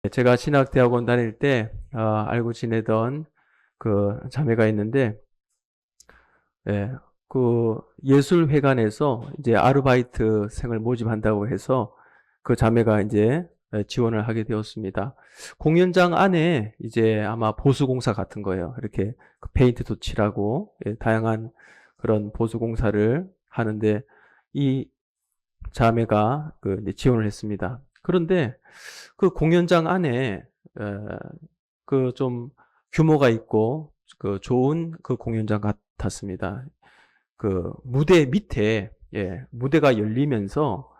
제가 신학대학원 다닐 때 알고 지내던 그 자매가 있는데, 예, 그 예술회관에서 이제 아르바이트생을 모집한다고 해서 그 자매가 이제 지원을 하게 되었습니다. 공연장 안에 이제 아마 보수공사 같은 거예요. 이렇게 그 페인트도 칠하고 다양한 그런 보수공사를 하는데 이 자매가 그 이제 지원을 했습니다. 그런데 그 공연장 안에 그 좀 규모가 있고 그 좋은 그 공연장 같았습니다. 그 무대 밑에 무대가 열리면서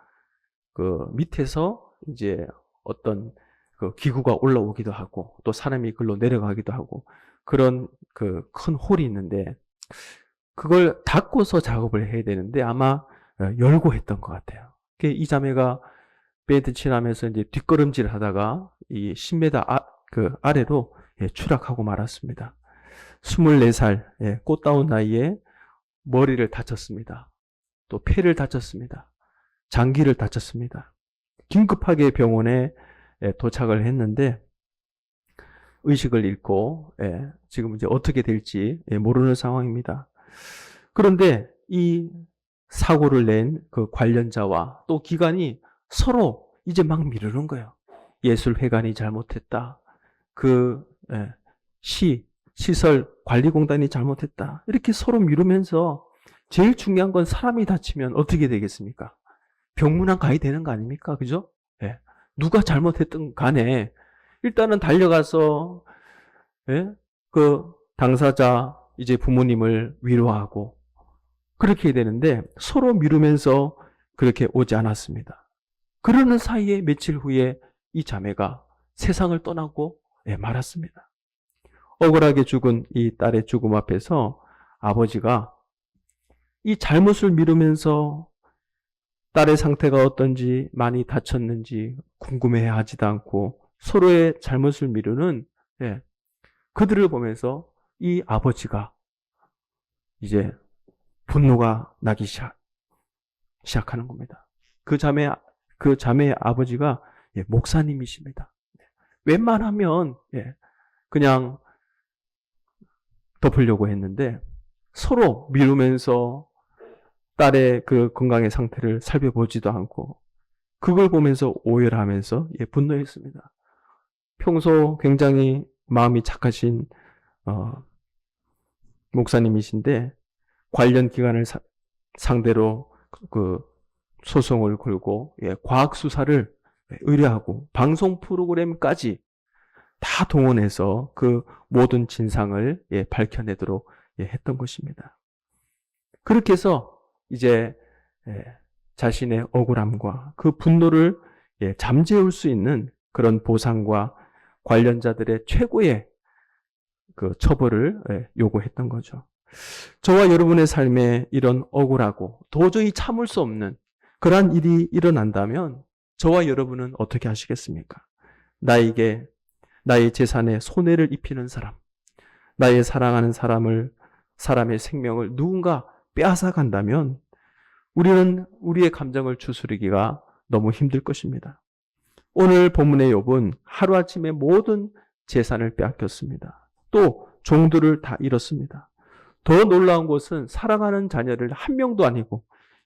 그 밑에서 이제 어떤 그 기구가 올라오기도 하고 또 사람이 글로 내려가기도 하고 그런 그 큰 홀이 있는데 그걸 닫고서 작업을 해야 되는데 아마 열고 했던 것 같아요. 이 자매가 밴드 칠하면서 이제 뒷걸음질 하다가 이 10m 그 아래로 추락하고 말았습니다. 24살 꽃다운 나이에 머리를 다쳤습니다. 또 폐를 다쳤습니다. 장기를 다쳤습니다. 긴급하게 병원에 도착을 했는데 의식을 잃고 지금 이제 어떻게 될지 모르는 상황입니다. 그런데 이 사고를 낸 그 관련자와 또 기관이 서로 이제 막 미루는 거예요. 예술회관이 잘못했다. 그 시설 관리공단이 잘못했다. 이렇게 서로 미루면서 제일 중요한 건 사람이 다치면 어떻게 되겠습니까? 병문안 가야 되는 거 아닙니까? 그죠? 누가 잘못했든 간에 일단은 달려가서 그 당사자 이제 부모님을 위로하고 그렇게 해야 되는데 서로 미루면서 그렇게 오지 않았습니다. 그러는 사이에 며칠 후에 이 자매가 세상을 떠나고 말았습니다. 억울하게 죽은 이 딸의 죽음 앞에서 아버지가 이 잘못을 미루면서 딸의 상태가 어떤지 많이 다쳤는지 궁금해하지도 않고 서로의 잘못을 미루는 그들을 보면서 이 아버지가 이제 분노가 나기 시작하는 겁니다. 그 자매의 아버지가 목사님이십니다. 웬만하면 그냥 덮으려고 했는데 서로 미루면서 딸의 그 건강의 상태를 살펴보지도 않고 그걸 보면서 오열하면서 분노했습니다. 평소 굉장히 마음이 착하신 목사님이신데 관련 기관을 상대로 그 소송을 걸고 과학 수사를 의뢰하고 방송 프로그램까지 다 동원해서 그 모든 진상을 밝혀내도록 했던 것입니다. 그렇게 해서 이제 자신의 억울함과 그 분노를 잠재울 수 있는 그런 보상과 관련자들의 최고의 그 처벌을 요구했던 거죠. 저와 여러분의 삶에 이런 억울하고 도저히 참을 수 없는 그러한 일이 일어난다면 저와 여러분은 어떻게 하시겠습니까? 나에게 나의 재산에 손해를 입히는 사람, 나의 사랑하는 사람의 생명을 누군가 빼앗아 간다면 우리는 우리의 감정을 추스르기가 너무 힘들 것입니다. 오늘 본문의 욥은 하루아침에 모든 재산을 빼앗겼습니다. 또 종들을 다 잃었습니다. 더 놀라운 것은 사랑하는 자녀를 한 명도 아니고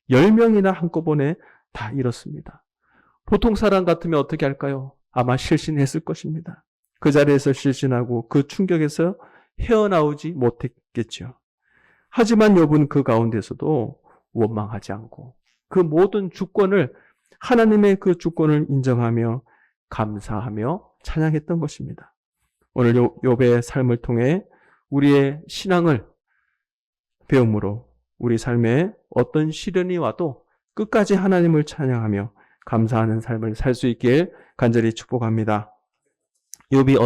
10명이나 한꺼번에 다 잃었습니다. 보통 사람 같으면 어떻게 할까요? 아마 실신했을 것입니다. 그 자리에서 실신하고 그 충격에서 헤어나오지 못했겠죠. 하지만 욥은 그 가운데서도 원망하지 않고 그 모든 주권을 하나님의 그 주권을 인정하며 감사하며 찬양했던 것입니다. 오늘 욥의 삶을 통해 우리의 신앙을 배움으로 우리 삶에 어떤 시련이 와도 끝까지 하나님을 찬양하며 감사하는 삶을 살 수 있길 간절히 축복합니다. 욥이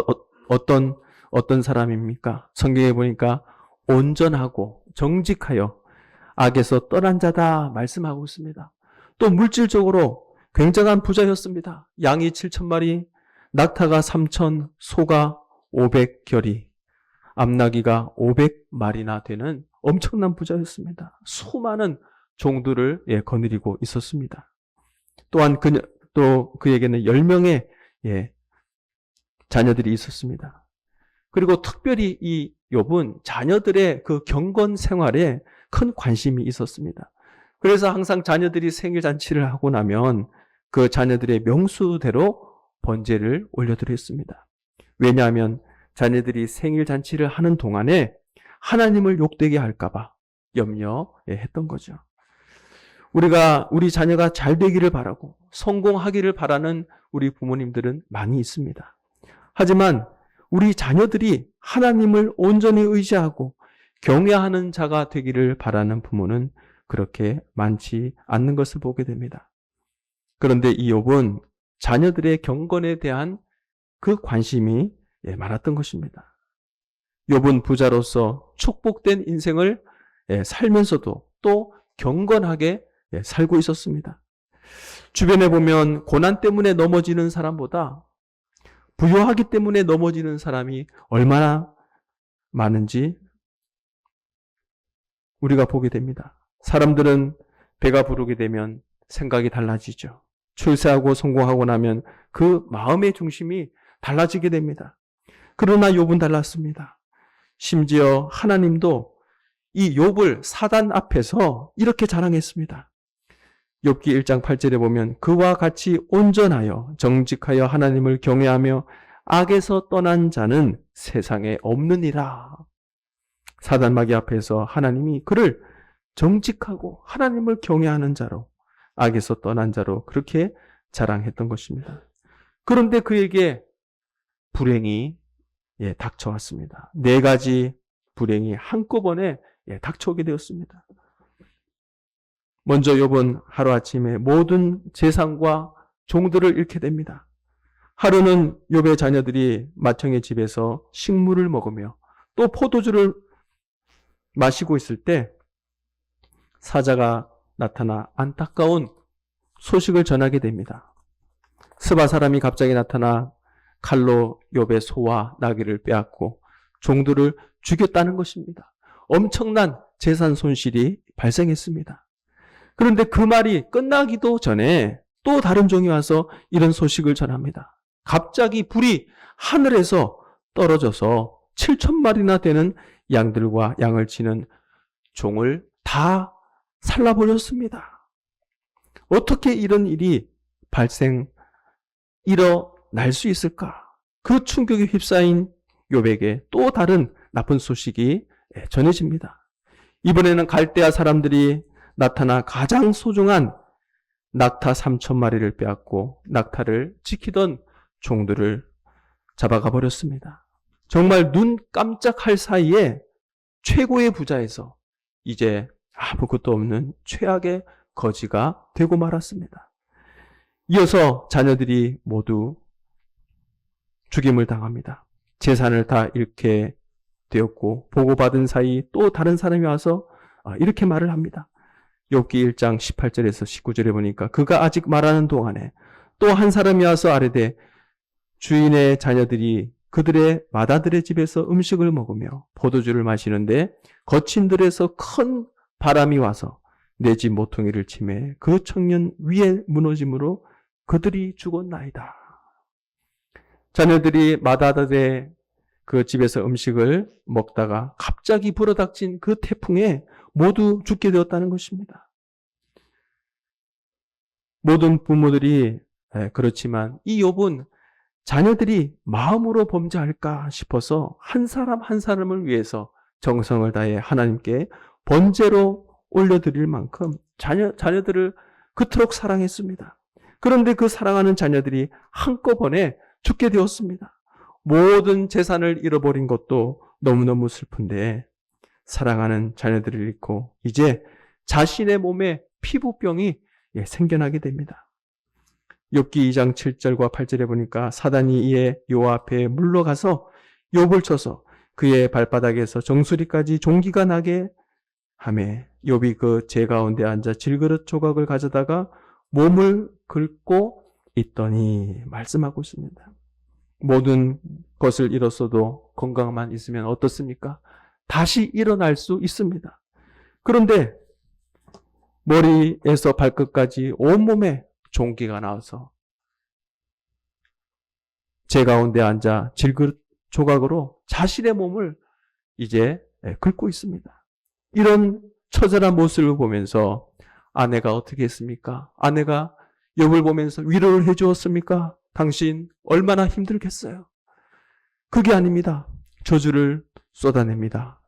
어떤 사람입니까? 성경에 보니까 온전하고 정직하여 악에서 떠난 자다 말씀하고 있습니다. 또 물질적으로 굉장한 부자였습니다. 양이 7,000마리, 낙타가 3,000, 소가 500결이, 암나귀가 500마리나 되는 엄청난 부자였습니다. 수많은 종들을 거느리고 있었습니다. 또한 또 그에게는 10명의 자녀들이 있었습니다. 그리고 특별히 이 욥은 자녀들의 그 경건 생활에 큰 관심이 있었습니다. 그래서 항상 자녀들이 생일 잔치를 하고 나면 그 자녀들의 명수대로 번제를 올려드렸습니다. 왜냐하면 자녀들이 생일 잔치를 하는 동안에 하나님을 욕되게 할까봐 염려했던 거죠. 우리 자녀가 잘 되기를 바라고 성공하기를 바라는 우리 부모님들은 많이 있습니다. 하지만 우리 자녀들이 하나님을 온전히 의지하고 경외하는 자가 되기를 바라는 부모는 그렇게 많지 않는 것을 보게 됩니다. 그런데 이 욥은 자녀들의 경건에 대한 그 관심이 많았던 것입니다. 욥은 부자로서 축복된 인생을 살면서도 또 경건하게 살고 있었습니다. 주변에 보면 고난 때문에 넘어지는 사람보다 부유하기 때문에 넘어지는 사람이 얼마나 많은지 우리가 보게 됩니다. 사람들은 배가 부르게 되면 생각이 달라지죠. 출세하고 성공하고 나면 그 마음의 중심이 달라지게 됩니다. 그러나 욥은 달랐습니다. 심지어 하나님도 이 욥을 사단 앞에서 이렇게 자랑했습니다. 욥기 1장 8절에 보면 그와 같이 온전하여 정직하여 하나님을 경외하며 악에서 떠난 자는 세상에 없느니라. 사단 마귀 앞에서 하나님이 그를 정직하고 하나님을 경외하는 자로 악에서 떠난 자로 그렇게 자랑했던 것입니다. 그런데 그에게 불행이 닥쳐왔습니다. 4가지 불행이 한꺼번에 닥쳐오게 되었습니다. 먼저 욥은 하루아침에 모든 재산과 종들을 잃게 됩니다. 하루는 욥의 자녀들이 맏형의 집에서 식물을 먹으며 또 포도주를 마시고 있을 때 사자가 나타나 안타까운 소식을 전하게 됩니다. 스바 사람이 갑자기 나타나 칼로 욥의 소와 나귀를 빼앗고 종들을 죽였다는 것입니다. 엄청난 재산 손실이 발생했습니다. 그런데 그 말이 끝나기도 전에 또 다른 종이 와서 이런 소식을 전합니다. 갑자기 불이 하늘에서 떨어져서 7,000마리나 되는 양들과 양을 치는 종을 다 살라버렸습니다. 어떻게 이런 일이 일어날 수 있을까? 그 충격에 휩싸인 욥에게 또 다른 나쁜 소식이 전해집니다. 이번에는 갈대아 사람들이 나타나 가장 소중한 낙타 3,000마리를 빼앗고 낙타를 지키던 종들을 잡아가 버렸습니다. 정말 눈 깜짝할 사이에 최고의 부자에서 이제 아무것도 없는 최악의 거지가 되고 말았습니다. 이어서 자녀들이 모두 죽임을 당합니다. 재산을 다 잃게 되었고 보고받은 사이 또 다른 사람이 와서 이렇게 말을 합니다. 욥기 1장 18절에서 19절에 보니까 그가 아직 말하는 동안에 또 한 사람이 와서 아뢰되 주인의 자녀들이 그들의 마다들의 집에서 음식을 먹으며 포도주를 마시는데 거친들에서 큰 바람이 와서 내 집 모퉁이를 치매 그 청년 위에 무너짐으로 그들이 죽었나이다. 자녀들이 마다들의 그 집에서 음식을 먹다가 갑자기 불어닥친 그 태풍에 모두 죽게 되었다는 것입니다. 모든 부모들이 그렇지만 이 욥은 자녀들이 마음으로 범죄할까 싶어서 한 사람 한 사람을 위해서 정성을 다해 하나님께 번제로 올려드릴 만큼 자녀들을 그토록 사랑했습니다. 그런데 그 사랑하는 자녀들이 한꺼번에 죽게 되었습니다. 모든 재산을 잃어버린 것도 너무너무 슬픈데 사랑하는 자녀들을 잃고 이제 자신의 몸에 피부병이 생겨나게 됩니다. 욥기 2장 7절과 8절에 보니까 사단이 이에 요 앞에 물러가서 욥을 쳐서 그의 발바닥에서 정수리까지 종기가 나게 하매 욥이 그 재 가운데 앉아 질그릇 조각을 가져다가 몸을 긁고 있더니 말씀하고 있습니다. 모든 것을 잃었어도 건강만 있으면 어떻습니까? 다시 일어날 수 있습니다. 그런데 머리에서 발끝까지 온몸에 종기가 나와서 제 가운데 앉아 질그릇 조각으로 자신의 몸을 이제 긁고 있습니다. 이런 처절한 모습을 보면서 아내가 어떻게 했습니까? 아내가 욥을 보면서 위로를 해주었습니까? 당신 얼마나 힘들겠어요? 그게 아닙니다. 저주를 쏟아냅니다.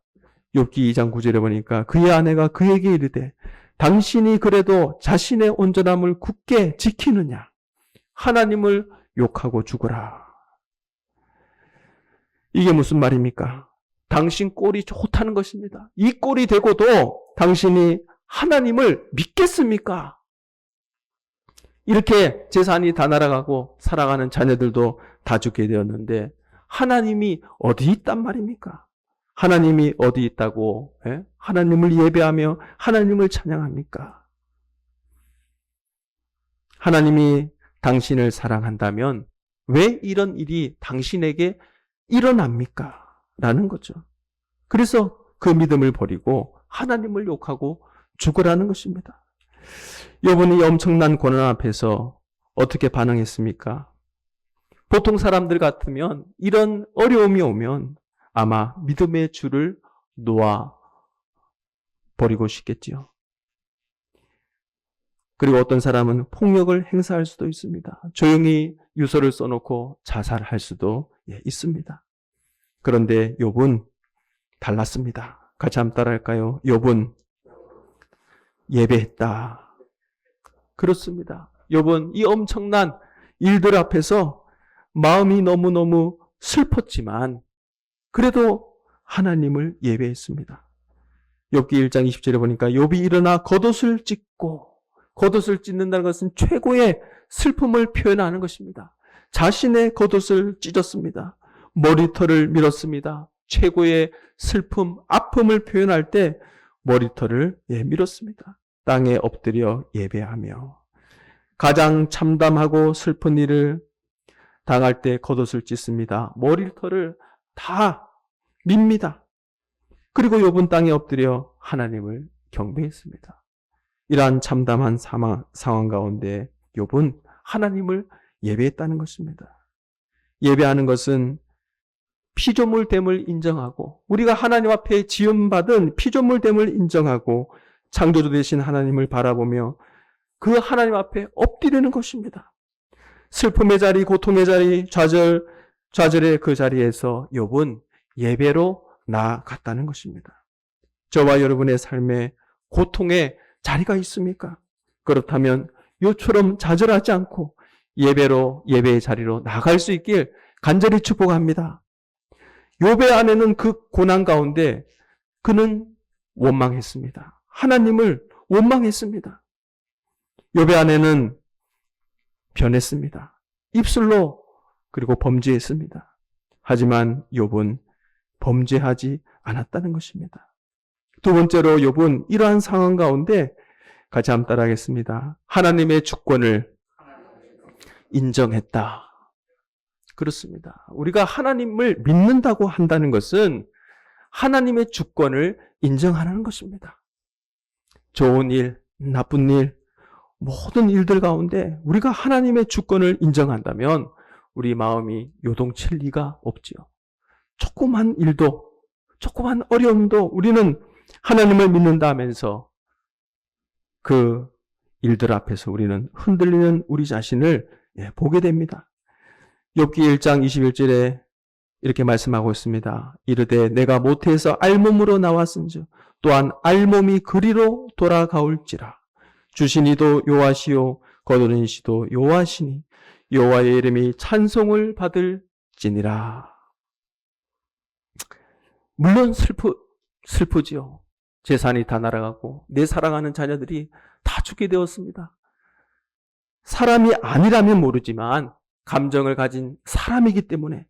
욥기 2장 9절에 보니까 그의 아내가 그에게 이르되 당신이 그래도 자신의 온전함을 굳게 지키느냐? 하나님을 욕하고 죽으라. 이게 무슨 말입니까? 당신 꼴이 좋다는 것입니다. 이 꼴이 되고도 당신이 하나님을 믿겠습니까? 이렇게 재산이 다 날아가고 살아가는 자녀들도 다 죽게 되었는데 하나님이 어디 있단 말입니까? 하나님이 어디 있다고 하나님을 예배하며 하나님을 찬양합니까? 하나님이 당신을 사랑한다면 왜 이런 일이 당신에게 일어납니까? 라는 거죠. 그래서 그 믿음을 버리고 하나님을 욕하고 죽으라는 것입니다. 욥은 엄청난 고난 앞에서 어떻게 반응했습니까? 보통 사람들 같으면 이런 어려움이 오면 아마 믿음의 줄을 놓아 버리고 싶겠지요. 그리고 어떤 사람은 폭력을 행사할 수도 있습니다. 조용히 유서를 써놓고 자살할 수도 있습니다. 그런데 욥은 달랐습니다. 같이 한번 따라할까요? 욥은 예배했다. 그렇습니다. 욥은 이 엄청난 일들 앞에서 마음이 너무너무 슬펐지만 그래도 하나님을 예배했습니다. 욥기 1장 20절에 보니까 욥이 일어나 겉옷을 찢고, 겉옷을 찢는다는 것은 최고의 슬픔을 표현하는 것입니다. 자신의 겉옷을 찢었습니다. 머리털을 밀었습니다. 최고의 슬픔, 아픔을 표현할 때 머리털을 밀었습니다. 땅에 엎드려 예배하며 가장 참담하고 슬픈 일을 당할 때 겉옷을 찢습니다. 머리털을 다 밉니다. 그리고 욥은 땅에 엎드려 하나님을 경배했습니다. 이러한 참담한 상황 가운데 욥은 하나님을 예배했다는 것입니다. 예배하는 것은 피조물됨을 인정하고 우리가 하나님 앞에 지음받은 피조물됨을 인정하고 창조주 되신 하나님을 바라보며 그 하나님 앞에 엎드리는 것입니다. 슬픔의 자리, 고통의 자리, 좌절의 그 자리에서 욥은 예배로 나아갔다는 것입니다. 저와 여러분의 삶에 고통의 자리가 있습니까? 그렇다면 욥처럼 좌절하지 않고 예배의 자리로 나갈 수 있길 간절히 축복합니다. 욥의 아내는 그 고난 가운데 그는 원망했습니다. 하나님을 원망했습니다. 욥의 아내는 변했습니다. 입술로 그리고 범죄했습니다. 하지만 욥은 범죄하지 않았다는 것입니다. 두 번째로 욥은 이러한 상황 가운데 같이 한번 따라하겠습니다. 하나님의 주권을 인정했다. 그렇습니다. 우리가 하나님을 믿는다고 한다는 것은 하나님의 주권을 인정하는 것입니다. 좋은 일, 나쁜 일, 모든 일들 가운데 우리가 하나님의 주권을 인정한다면 우리 마음이 요동칠 리가 없지요. 조그만 일도, 조그만 어려움도 우리는 하나님을 믿는다 하면서 그 일들 앞에서 우리는 흔들리는 우리 자신을 보게 됩니다. 욥기 1장 21절에 이렇게 말씀하고 있습니다. 이르되 내가 모태에서 알몸으로 나왔은즉 또한 알몸이 그리로 돌아가올지라. 주신 이도 여호와시요 거두는 이시도 여호와시니 여호와의 이름이 찬송을 받을지니라. 물론 슬프지요. 재산이 다 날아가고 내 사랑하는 자녀들이 다 죽게 되었습니다. 사람이 아니라면 모르지만 감정을 가진 사람이기 때문에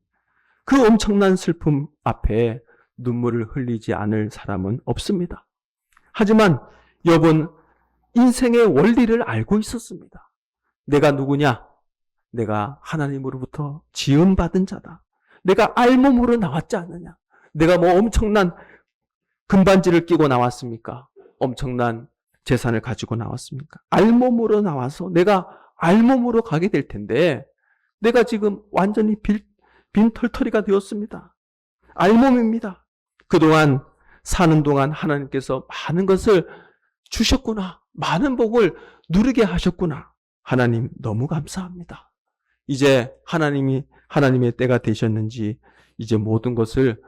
그 엄청난 슬픔 앞에 눈물을 흘리지 않을 사람은 없습니다. 하지만 욥은 인생의 원리를 알고 있었습니다. 내가 누구냐? 내가 하나님으로부터 지음받은 자다. 내가 알몸으로 나왔지 않느냐? 내가 뭐 엄청난 금반지를 끼고 나왔습니까? 엄청난 재산을 가지고 나왔습니까? 알몸으로 나와서 내가 알몸으로 가게 될 텐데 내가 지금 완전히 빈털터리가 되었습니다. 알몸입니다. 그동안 사는 동안 하나님께서 많은 것을 주셨구나. 많은 복을 누리게 하셨구나. 하나님 너무 감사합니다. 이제 하나님의 때가 되셨는지 이제 모든 것을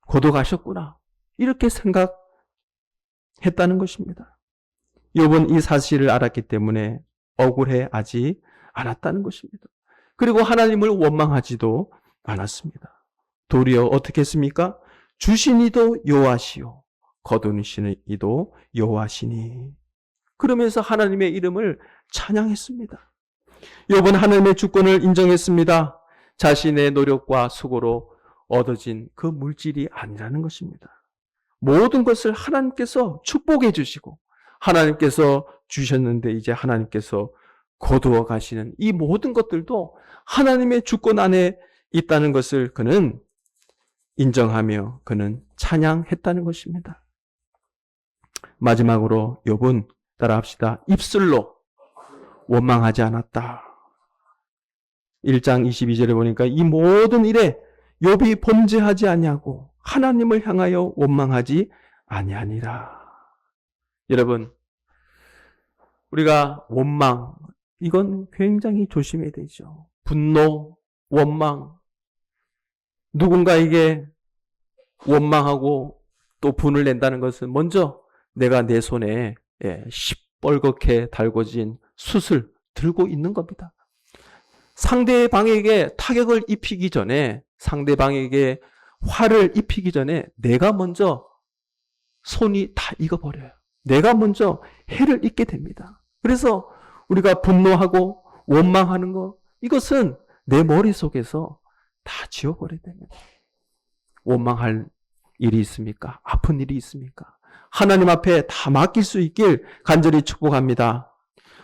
거둬가셨구나. 이렇게 생각했다는 것입니다. 욥은 이 사실을 알았기 때문에 억울해하지 않았다는 것입니다. 그리고 하나님을 원망하지도 않았습니다. 도리어 어떻게 했습니까? 주신 이도 여호와시요 거두시는 이도 여호와시니. 그러면서 하나님의 이름을 찬양했습니다. 욥은 하나님의 주권을 인정했습니다. 자신의 노력과 수고로 얻어진 그 물질이 아니라는 것입니다. 모든 것을 하나님께서 축복해 주시고 하나님께서 주셨는데 이제 하나님께서 거두어 가시는 이 모든 것들도 하나님의 주권 안에 있다는 것을 그는 인정하며 그는 찬양했다는 것입니다. 마지막으로 욥은 따라합시다. 입술로 원망하지 않았다. 1장 22절에 보니까 이 모든 일에 욥이 범죄하지 아니하고 하나님을 향하여 원망하지 아니하니라. 여러분, 우리가 원망, 이건 굉장히 조심해야 되죠. 분노, 원망, 누군가에게 원망하고 또 분을 낸다는 것은 먼저 내가 내 손에 시뻘겋게 달궈진 숯을 들고 있는 겁니다. 상대방에게 타격을 입히기 전에, 상대방에게 화를 입히기 전에 내가 먼저 손이 다 익어버려요. 내가 먼저 해를 입게 됩니다. 그래서 우리가 분노하고 원망하는 것, 이것은 내 머릿속에서 다 지워버려야 됩니다. 원망할 일이 있습니까? 아픈 일이 있습니까? 하나님 앞에 다 맡길 수 있길 간절히 축복합니다.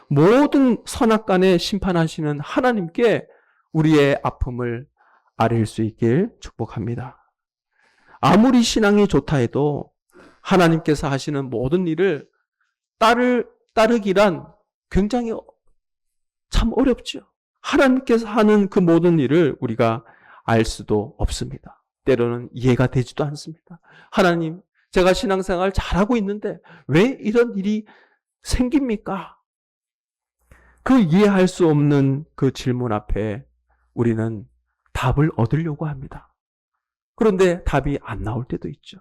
모든 선악간에 심판하시는 하나님께 우리의 아픔을 아릴 수 있길 축복합니다. 아무리 신앙이 좋다 해도 하나님께서 하시는 모든 일을 따르기란 굉장히 참 어렵죠. 하나님께서 하는 그 모든 일을 우리가 알 수도 없습니다. 때로는 이해가 되지도 않습니다. 하나님, 제가 신앙생활 잘하고 있는데 왜 이런 일이 생깁니까? 그 이해할 수 없는 그 질문 앞에 우리는 답을 얻으려고 합니다. 그런데 답이 안 나올 때도 있죠.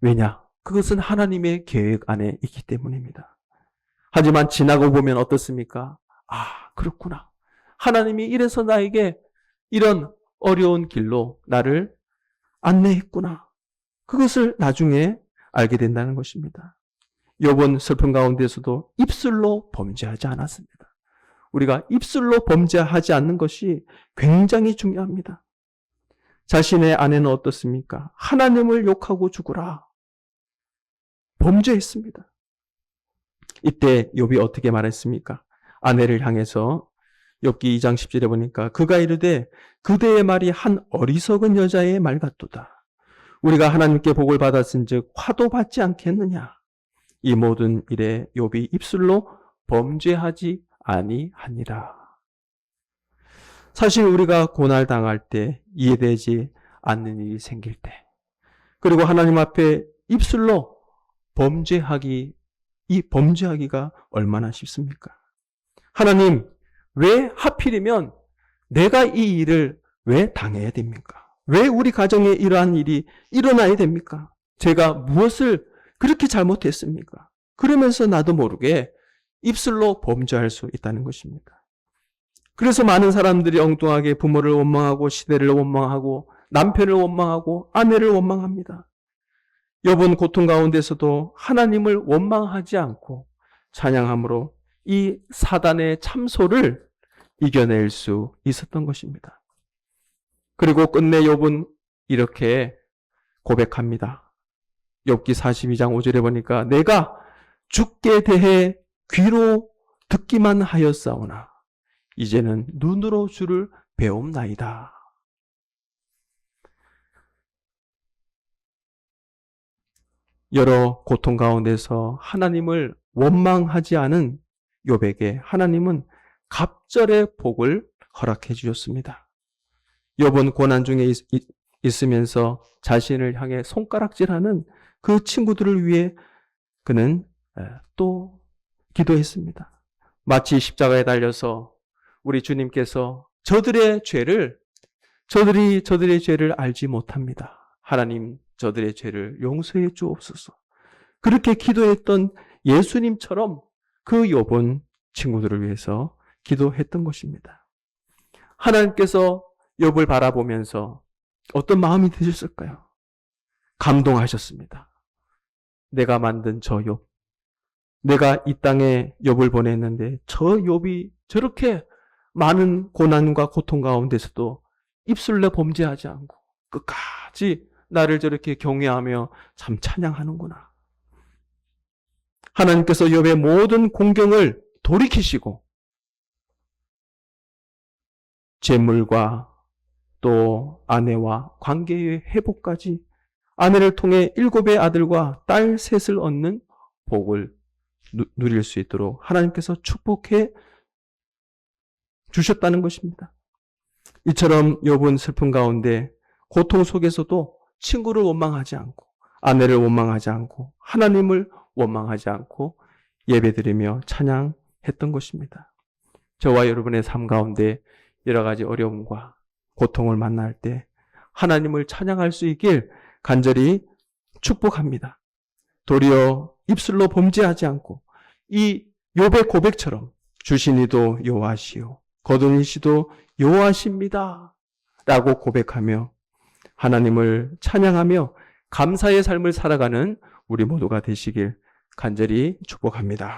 왜냐? 그것은 하나님의 계획 안에 있기 때문입니다. 하지만 지나고 보면 어떻습니까? 아, 그렇구나. 하나님이 이래서 나에게 이런 어려운 길로 나를 안내했구나. 그것을 나중에 알게 된다는 것입니다. 욥은 슬픔 가운데서도 입술로 범죄하지 않았습니다. 우리가 입술로 범죄하지 않는 것이 굉장히 중요합니다. 자신의 아내는 어떻습니까? 하나님을 욕하고 죽으라. 범죄했습니다. 이때 욥이 어떻게 말했습니까? 아내를 향해서 욥기 2장 10절에 보니까 그가 이르되 그대의 말이 한 어리석은 여자의 말 같도다. 우리가 하나님께 복을 받았은즉 화도 받지 않겠느냐. 이 모든 일에 욥이 입술로 범죄하지 아니하니라. 사실 우리가 고날 당할 때, 이해되지 않는 일이 생길 때, 그리고 하나님 앞에 입술로 범죄하기가 얼마나 쉽습니까? 하나님, 왜 하필이면 내가 이 일을 왜 당해야 됩니까? 왜 우리 가정에 이러한 일이 일어나야 됩니까? 제가 무엇을 그렇게 잘못했습니까? 그러면서 나도 모르게 입술로 범죄할 수 있다는 것입니다. 그래서 많은 사람들이 엉뚱하게 부모를 원망하고 시대를 원망하고 남편을 원망하고 아내를 원망합니다. 욥은 고통 가운데서도 하나님을 원망하지 않고 찬양함으로 이 사단의 참소를 이겨낼 수 있었던 것입니다. 그리고 끝내 욥은 이렇게 고백합니다. 욥기 42장 5절에 보니까 내가 주께 대해 귀로 듣기만 하였사오나 이제는 눈으로 주를 배움나이다. 여러 고통 가운데서 하나님을 원망하지 않은 욥에게 하나님은 갑절의 복을 허락해 주셨습니다. 욥은 고난 중에 있으면서 자신을 향해 손가락질하는 그 친구들을 위해 그는 또 기도했습니다. 마치 십자가에 달려서 우리 주님께서 저들의 죄를 알지 못합니다. 하나님 저들의 죄를 용서해 주옵소서. 그렇게 기도했던 예수님처럼 그 욥은 친구들을 위해서 기도했던 것입니다. 하나님께서 욥을 바라보면서 어떤 마음이 드셨을까요? 감동하셨습니다. 내가 만든 저 욥, 내가 이 땅에 욥을 보냈는데 저 욥이 저렇게 많은 고난과 고통 가운데서도 입술내 범죄하지 않고 끝까지 나를 저렇게 경외하며 참 찬양하는구나. 하나님께서 욥의 모든 공경을 돌이키시고 재물과 또 아내와 관계의 회복까지 아내를 통해 7의 아들과 딸 셋을 얻는 복을 누릴 수 있도록 하나님께서 축복해 주셨다는 것입니다. 이처럼 욥은 슬픔 가운데 고통 속에서도 친구를 원망하지 않고 아내를 원망하지 않고 하나님을 원망하지 않고 예배드리며 찬양했던 것입니다. 저와 여러분의 삶 가운데 여러 가지 어려움과 고통을 만날 때 하나님을 찬양할 수 있길 간절히 축복합니다. 도리어 입술로 범죄하지 않고 이 욥의 고백처럼 주신 이도 여호와시요 거두는 이시도 여호와십니다 라고 고백하며 하나님을 찬양하며 감사의 삶을 살아가는 우리 모두가 되시길 간절히 축복합니다.